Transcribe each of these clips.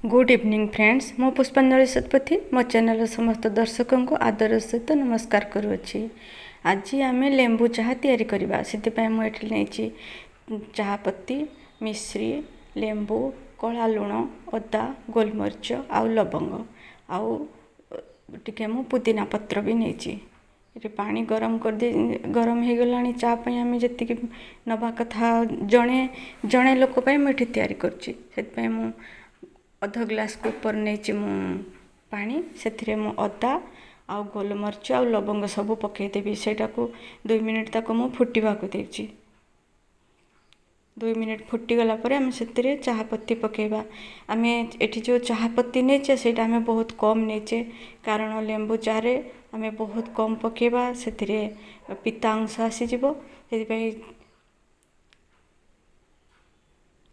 Good evening friends मो पुष्पांजलि शतपथी मो चैनल समस्त दर्शकों को आदर सहित नमस्कार करुच्ची। आज आम लेंबू चाह तैयारी करवा से मुझे नहीं चाह पत्ती मिश्री लेंबू कला लुण अदा गोलमरीच आउ लवंग आउ टिके मु पुदीना पत्र भी नहीं पानी गरम कर दे गरम हो गला चाप आम जी नवा कथा जड़े जड़े लोक मुझे तैयारी करुँच अध ग्लास को ऊपर नहीं पानी से मु अदा आउ गोलमरीच आउ लवंग सब पकईदेवी सेटा को 2 मिनिट तक मु फुटवा को देची 2 मिनिट फुटीगला आम से चाह पत्ती पकेबा आम एठी जो चाह पत्ती नहींचे से आम बहुत कम नहींचे कारण लेंबू चारे आम बहुत कम पकेबा से पिता अंश आसीज से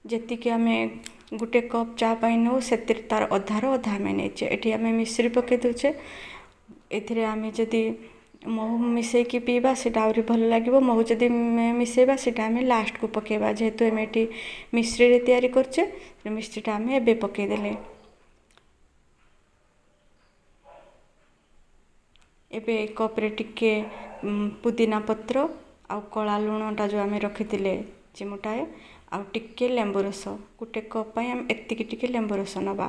जी आम गोटे कप चा पाई नौ से तार अधार अधा आम नहींचे ये आम मिश्री पकई दूचे एम जदि महू मिसेकी पीवा से आहरी भल लगे महू जदि मिसेबा से आम लास्ट को पकेबा जेहेतु आम ये मिश्री तैयारी करचे मिश्रीटा आम एबे पकईदेले एबे कप्रे टिके पुदीना पत्र आउ कला लुणटा जो आम रखी चिमुटाए आउ टिके लेंबू रस गोटे कप आम एतिकी टिके लेंबू रस नवा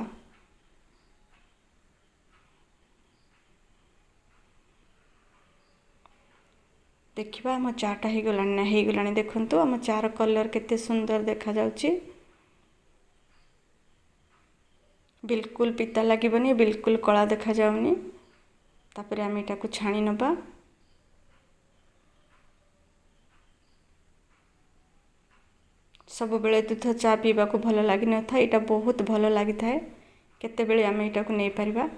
देखिबा आम चाटा हो गला देखंतु आम चार कलर केते सुंदर देखा जाउची बिल्कुल पिता लागबनी बिल्कुल कला देखा जाउनी तापर आम एटा को छाणी नबा सब बेले दूध चा पीवा को भल लगी न था यहाँ बहुत भल लगी थाए केते बेले आम यहाँ को नहीं पारिबा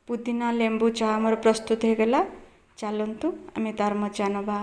पुदीना लेंबू चा आमर प्रस्तुत हो गला चलतु आम तार मजा नबा।